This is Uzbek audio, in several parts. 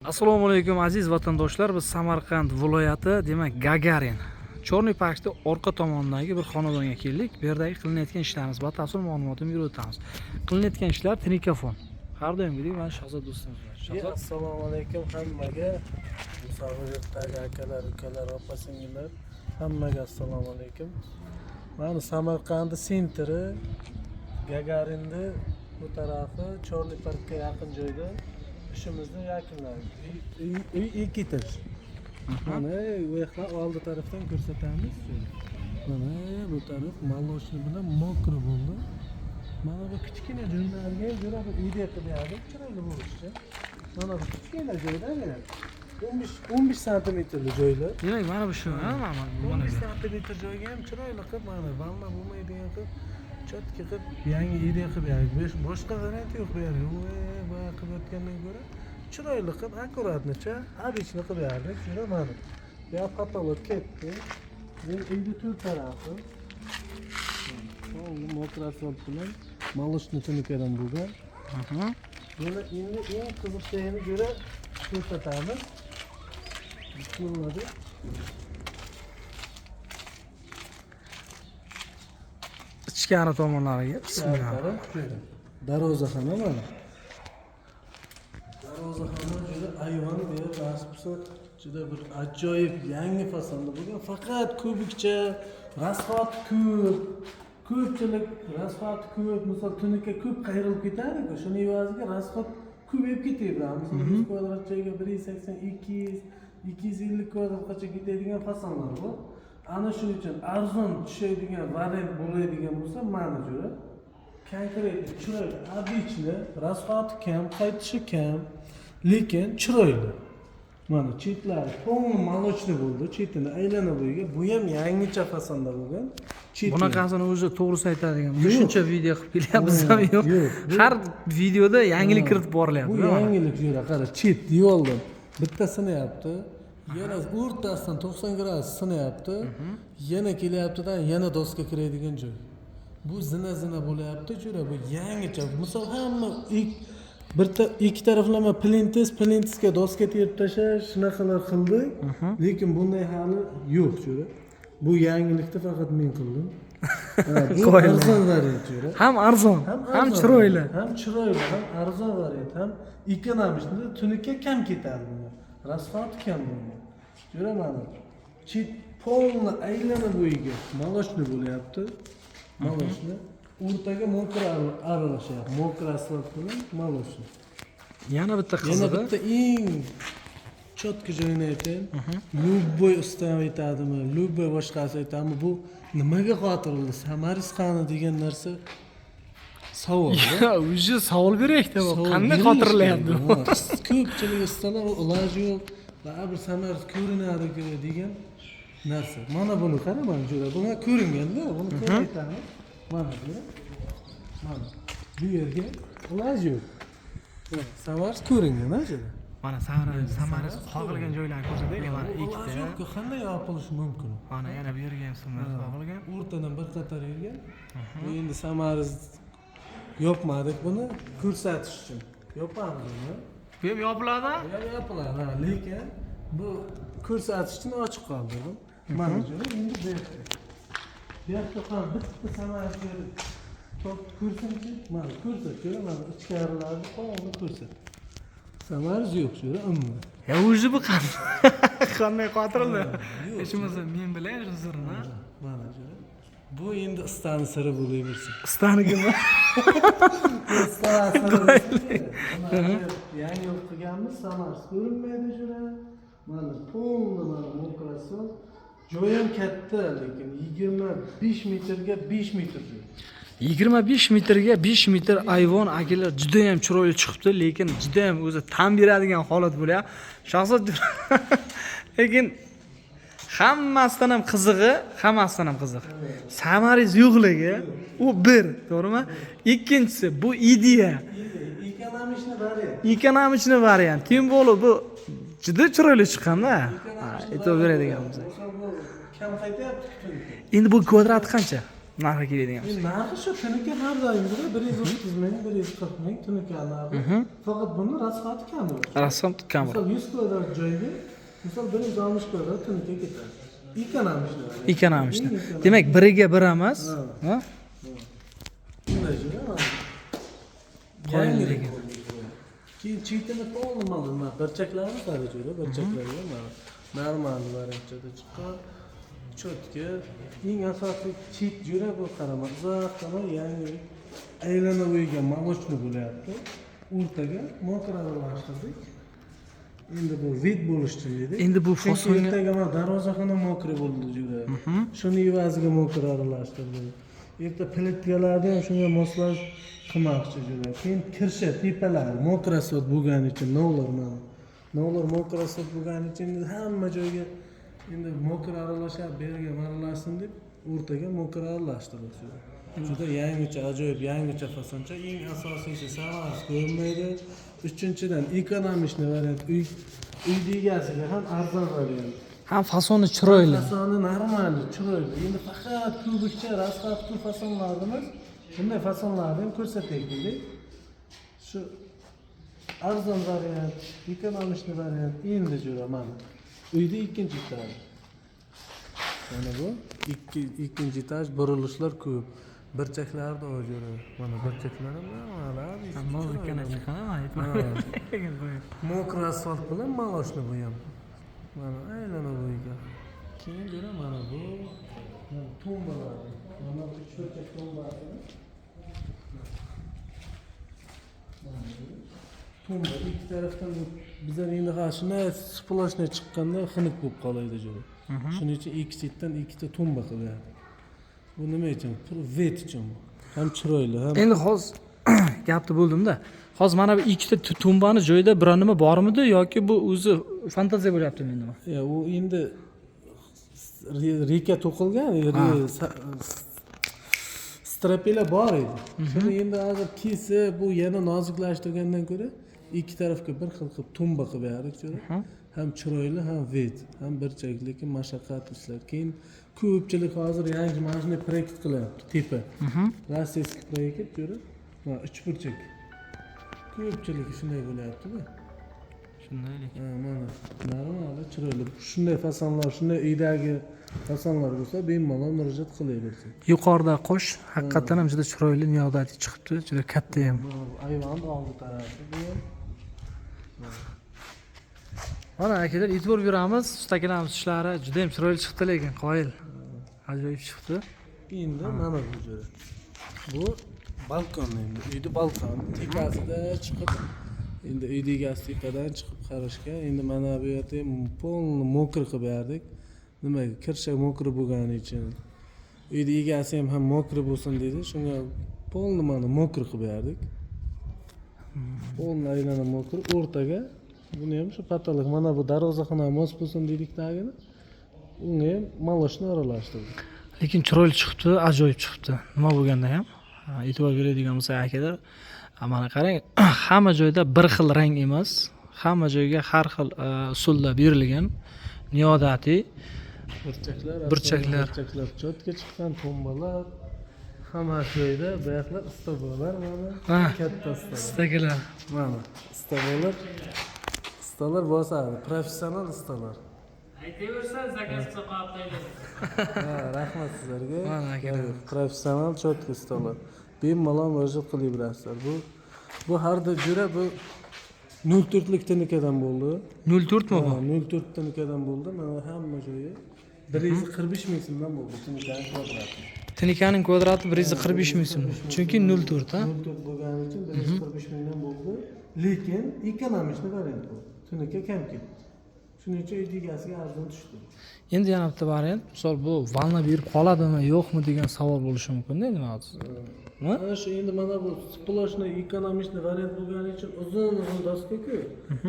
Assalomu alaykum aziz vatandoshlar. Biz Samarqand viloyati, demak Gagarin Chorniy parkda orqa tomonidagi bir xonadonga keldik. Bu yerdagi qilinayotgan ishlarimiz batafsil ma'lumotni berib o'tamiz. Qilinayotgan ishlar Trinitofon. Har doimgidek mana Shahzod do'stimiz bor. Shahzod, Assalomu alaykum hammaga. Musofirdagi akalar, ukalar, opa-singillar, hammaga assalomu alaykum. Mana Samarqand sentri, Gagarinni bu tarafi Chorniy parkka yaqin joyda ishimizni yakunladik. Uy ikki etaj. Mana bu yoqda oldi tarafdan ko'rsatamiz. Mana bu taraf molosniy bilan mokro bo'ldi. Mana bu kichkina joylarga ko'ra bir idea qilib chiroyli bo'lishi. Mana bu kichkina joylar 15 santimetrli joylar. demak mana bu shu, ha? Mana 15 santimetr joyga ham chiroyli qilib mana vanna bo'lmaydigan qilib chotka qilib yangi idea qilib berdik. Boshqa variant yo'q bu yerda. Va qilib o'tgandan ko'ra chiroyli qilib akkuratnicha обычный qilib berdik. Shuna mana. Ya patolog ketdi. Men uyni to'rt tarafi mokro asfalt bilan молочный tunikadan bo'lgan. Buni endi eng qiziqligini ko'ra ko'rsatamiz. Bismillah. ichkari tomonlariga bismillah. Darvozaxona mana. Darvozaxona juda ayvon berib nasibsa juda bir ajoyib yangi fasonda bo'lgan. Faqat kubikcha, rasxot ko'p. Ko'pchilik rasxot ko'p, misol tunika ko'p qayrilib ketadi-ku. Shuning evaziga rasxot ko'payib ketadi. Misol 100 kvadrat joyga 180, 200, 250 kvadratgacha ketadigan fasonlar bor. Ana shuning uchun arzon tushadigan variant bo'ladigan bo'lsa, mana jo'ra. Konkret chiroyli, обычный, расход kam, qaytishi kam, lekin chiroyli. Mana chetlari to'g'ri молочный bo'ldi, chetini aylana bo'yiga. Bu ham yangicha fasonda bo'lgan. Bunaqasini o'zi to'g'risi aytadigan. Shuncha video qilib kelyapmiz ham yo'q. Har videoda yangilik kiritib borilyapti. Bu yangilik jo'ra, qara, chet devordan bitta sinayapti. Yana o'rtasidan 90 gradus sinayapti. Yana kelyapti-da, yana doska kiradigan joy. Bu zina bo'layapti, jo'ra, bu yangicha. Misol hamma ikki taraflama plintisga doska terib tashlash, shunaqalar qildik. Lekin bunday hali yo'q, jo'ra. Bu yangilikni faqat men qildim. Bu arzon variant, jo'ra. Ham arzon, ham chiroyli. Ham chiroyli, ham arzon variant, ham ekonomik. Tunikka kam ketadi bunga. Rasxot kam bunga. Jo'ra mana. Chet polni aylana bo'yiga молочный bo'lyapti. Молочный. O'rtaga mokro aralashyapti. Mokro asfalt bilan молочный. Yana bitta Yana qizig'i. bitta eng chotka joyini aytayim. Любой ustav aytadimi, любой boshqasi aytadimi, bu nimaga xotirli? Samaris qani degan narsa savol. O'zi savol beryapti bu. Qanday xotirilyapti bu? Ko'pchilik ustalar iloji yo'q, baribir Samaris ko'rinadi degan narsa. Mana buni qara, mana jo'ra. Bunga ko'ringanda, buni ko'rayotamiz. Mana jo'ra. Mana bu yerga iloji yo'q. Samaris ko'ringan, ha jo'ra. Mana Samaris qoqilgan joylarni ko'rsataylik. Mana ikkita. Yo'q, qanday yopilishi mumkin? Mana yana bu yerga ham Samaris qoqilgan. O'rtadan bir qator yerga. Bu endi Samaris yopmadik buni ko'rsatish uchun. Yopamiz buni. Bu ham yopiladi? Bu ham yopiladi, ha, lekin bu ko'rsatish uchun ochiq qoldirdim. Mana jo'ra, endi bu yerda. Bu yerda ham bitta Samaris top ko'rsinchi. Mana ko'rsat, jo'ra, mana ichkarilarni qo'lni ko'rsat. Samaris yo'q, jo'ra, umuman. Ya o'zi bu qanday qotirildi? Hech bo'lmasa men bilan shu sirni. Mana jo'ra. Bu endi ustani siri bo'laversin. Ustanikimi? Yangi o'qiganmiz, Samaris ko'rinmaydi jo'ra. Mana polni mana mokrasi. Joy ham katta, lekin 25 metrga 5 metr joy. 25 metrga 5 metr ayvon akalar juda ham chiroyli chiqibdi, lekin juda ham o'zi tan beradigan holat bo'lyapti. Shahzod lekin hammasidan ham qizig'i. Samaris yo'qligi u bir, to'g'rimi? Ikkinchisi bu idea. Ekonomik variant. Kim bo'lib bu juda chiroyli chiqqanda. Aytib beradiganmiz. Kam qaytyapti. Endi bu kvadrati qancha? narxi keladigan bo'lsa. Narxi shu tunuka har doimgidek 130 ming, 140 ming tunuka narxi. Faqat buni rasxoti kamroq. Rassom kamroq. Misol 100 kvadrat joyga, misol 160 kvadrat tunuka ketadi. Ekonomishlar. Ekonomishni. Demak, biriga bir emas, ha? Bunday jura. Qo'yinligi. Keyin chetini to'liq nima burchaklari bor jura, burchaklarga mana normal variantda chiqqan. Cho'tka. Eng asosiy chet jura bu qarama. Uzoqdan yangi aylana o'ygan malochni bo'lyapti. O'rtaga mokra aralashtirdik. Endi bu vid bo'lish uchun edi. Endi bu fasonga ertaga mana darvozaxona mokra bo'ldi jura. Shuni evaziga mokra aralashtirdik. Erta plitkalarni ham shunga moslash qilmoqchi jura. Keyin kirsha tepalari mokrasot bo'lgani uchun novlar mokrasot bo'lgani uchun hamma joyga endi mokra aralashib bergan aralashsin deb o'rtaga mokra aralashtirdik. Juda yangicha, ajoyib yangicha fasoncha. Eng asosiysi savas ko'rinmaydi. Uchinchidan ekonomishni variant uy egasiga ham arzon variant. ham fasoni chiroyli. Fasoni normal, chiroyli. Endi faqat kubikcha rasxat fasonlarimiz bunday fasonlarni ham ko'rsataylik. Shu arzon variant, ekonomishni variant endi jura mana. Uyda ikkinchi etaj. Mana bu ikkinchi etaj burilishlar ko'p. Burchaklarda o'jiri. Mana burchaklar ham mana Mozikani chiqaman aytma. Mokra asfalt bilan maloshni bu ham. Mana aylana bo'yiga. Keyin jura mana bu tumbalar. Mana bu cho'chak tumbasi. Tumba ikki tarafdan bizlar endi shunday splashni chiqqanda xunuk bo'lib qoladi jura. Shuning uchun ikki chetdan ikkita tumba qilgan. Bu nima uchun? Vet uchun. Ham chiroyli, ham. Endi hozir gapni bo'ldimda. Hozir mana bu ikkita tumbani joyida biror nima bormidi yoki bu o'zi fantaziya bo'lyaptimi endi? Ya, u endi reka to'qilgan, strapela bor edi. Shuni endi hozir kesib, bu yana noziklashtirgandan ko'ra ikki tarafga bir xil qilib tumba qilib berdik jura. Ham chiroyli, ham vet, ham burchak, lekin mashaqqat ishlar. Keyin ko'pchilik hozir yangi mana shunday proyekt qilyapti, tepa. Rossiyskiy proyekt jura. Mana 3 burchak. Ko'pchilik shunday bo'lyapti-da. Shunday lekin. Mana normal, chiroyli. Shunday fasonlar, shunday uydagi fasonlar bo'lsa, bemalol murojaat qilaversin. Yuqorida qo'sh, haqiqatan ham juda chiroyli niyodati chiqibdi, juda katta ham. Ayvon oldi tarafi bu ham. Mana akalar e'tibor beramiz, ustakalarimiz ishlari juda ham chiroyli chiqdi lekin qoyil. Ajoyib chiqdi. Endi mana bu jura. Bu balkon endi, uyda balkon tepasida chiqib, endi uyda egasi tepadan chiqib qarashga, endi mana bu yerda ham polni mokr qilib berdik. Nimaga? Kirsha mokr bo'lgani uchun. Uyda egasi ham mokr bo'lsin dedi, shunga polni mana mokr qilib berdik. Polni aylana mokr, o'rtaga buni ham shu patalik mana bu darvozaxona mos bo'lsin dedik tagini. Unga ham maloshni aralashtirdik. Lekin chiroyli chiqdi, ajoyib chiqdi. Nima bo'lganda ham e'tibor beradigan bo'lsak akalar, mana qarang, hamma joyda bir xil rang emas, hamma joyga har xil usulda berilgan niyodati burchaklar cho'tka chiqqan tombalar, hamma joyda buyoqlar istabolar mana katta ustalar. Mana ustalar bosadi, professional ustalar. Aytaversan, zakaz qilib qo'yib Rahmat sizlarga. Mana akalar. Professional cho'tka ustalar. Bemalol murojaat qilaverasizlar. Bu harda jura bu 04lik tinikadan bo'ldi. 04 mi bu? 04 tinikadan bo'ldi. Mana hamma joyi 145 ming so'mdan bo'ldi tinikaning kvadrati. Tinikaning kvadrati 145 ming so'm. Chunki 04 ha. 04 bo'lgani uchun 145 mingdan bo'ldi. Lekin ekonomishni variant bu. Tinika kam ketdi. Shuning uchun egasiga arzon tushdi. Endi yana bitta variant, misol bu vanna berib qoladimi, yo'qmi degan savol bo'lishi mumkin-da endi hozir. Mana shu endi mana bu splashni ekonomishni variant bo'lgani uchun uzun doska-ku.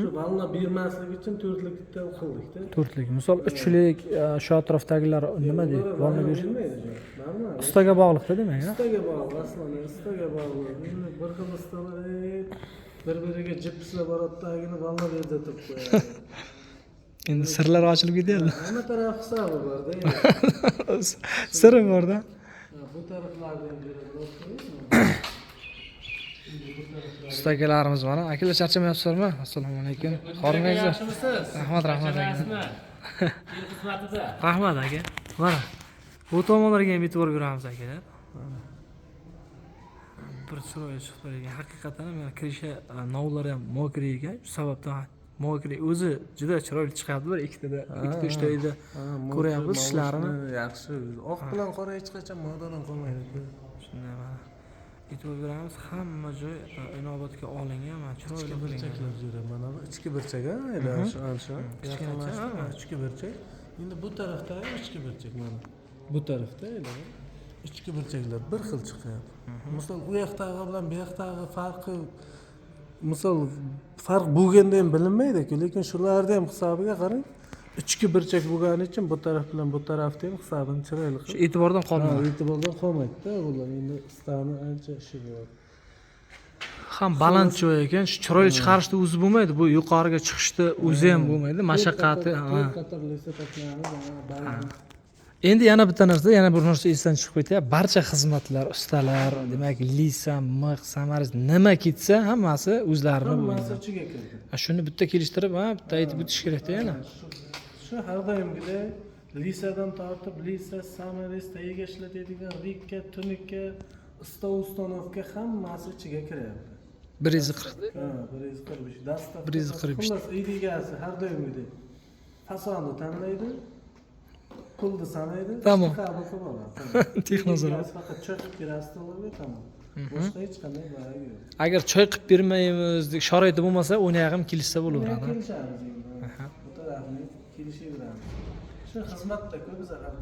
Shu vanna bermasligi uchun 4likdan qildik-da. 4lik. Misol 3lik shu atrofdagilar nima deydi? Vanna berish. Normal. Ustaga bog'liq-da demak, ha? Ustaga bog'liq, aslida ustaga bog'liq. Endi bir xil ustalar bir-biriga jipslab boradidagini vanna berdi deb qo'yadi. Endi sirlar ochilib ketadi. Hamma taraf hisobi bor-da. Siri bor-da. Bu bu taraflardan biri ko'yingmi? Usta akalarimiz mana. Akalar charchamayapsizlarmi? Assalomu alaykum. Xo'rlaysizlar? Yaxshimisiz? Rahmat, rahmat aka. Rasmi. El xizmatida. Rahmat aka. Mana. Bu tomonlarga ham e'tibor beramiz akalar. Bir chiroyli chiqib turgan. Haqiqatan ham mana kirisha novlari ham mokriy ekan. Shu sababdan mokriy o'zi juda chiroyli chiqadi. Bir ikkita, uchta uyda ko'ryapmiz ishlarini. Yaxshi. Oq bilan qora hech qachon modadan qolmaydi. Shunday mana. E'tibor beramiz. Hamma joy inobatga olingan, mana chiroyli Ichki bo'lingan. burchaklar jira mana bu ichki burchak ha, shu. Ichki burchak. Endi bu tarafda ham ichki burchak mana. Bu tarafda ichki burchaklar bir xil chiqyapti. Misol u yoqdagi bilan bu yoqdagi farqi farq bo'lganda ham bilinmaydi-ku, lekin shularni ham hisobiga qarang. Ichki burchak bo'lgani uchun bu taraf bilan bu tarafni ham hisobini chiroyli Shu e'tibordan qolmaydi. e'tibordan qolmaydi-da, bular endi istani ancha ishi bor. Ham baland joy ekan, shu chiroyli chiqarishda o'zi bo'lmaydi. Bu yuqoriga chiqishda o'zi ham bo'lmaydi. Mashaqqati. Endi yana bitta narsa, yana bir narsa esdan chiqib ketyapti. Barcha xizmatlar, ustalar, demak, lisa, mix, samariz nima ketsa, hammasi o'zlarini Hammasi ichiga kirdi. Shuni bitta kelishtirib, bitta aytib o'tish kerak-da yana. Shu har doimgidek lisadan tortib, lisa, samariz, tagiga ishlatadigan rikka, tunikka, ustanovka hammasi ichiga kiryapti. 140. Ha, 145. Dasta. 145. Xullas, egasi har doimgidek fasonni tanlaydi. Pulni sanaydi. Tamam. Qabul qilib oladi. Texnozorat. Faqat cho'qib kirasiz ularga tamam. Boshqa hech qanday baragi yo'q. Agar choy qilib bermaymiz deb sharoiti bo'lmasa, o'ynayam kelishsa bo'laveradi. Kelishamiz endi. Bu tarafni kelishaveramiz. Shu xizmatda-ku biz har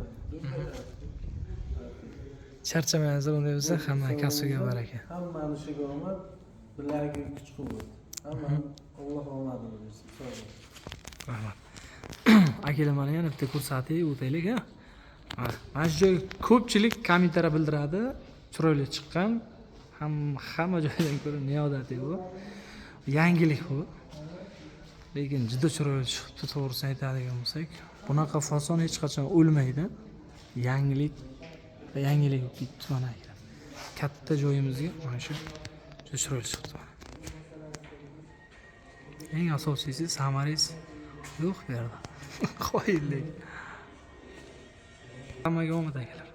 Charchamaysiz unday bo'lsa, hamma kasbiga baraka. Hammani ishiga omad, bilagi kuch-quvvat. Hamma Alloh omadini bersin. Rahmat. Akalar mana yana bitta ko'rsatib o'taylik ha. Mana shu joy ko'pchilik kommentariya bildiradi. Chiroyli chiqqan. Hamma joydan ko'ra neodatiy bu. Yangilik bu. Lekin juda chiroyli chiqibdi, to'g'risini aytadigan bo'lsak. Bunaqa fason hech qachon o'lmaydi. Yangilik ketdi mana akalar. Katta joyimizga mana shu juda chiroyli chiqdi. Eng asosiysi samariz yo'q bu yerda. Qoyillik. Hammaga omad akalar.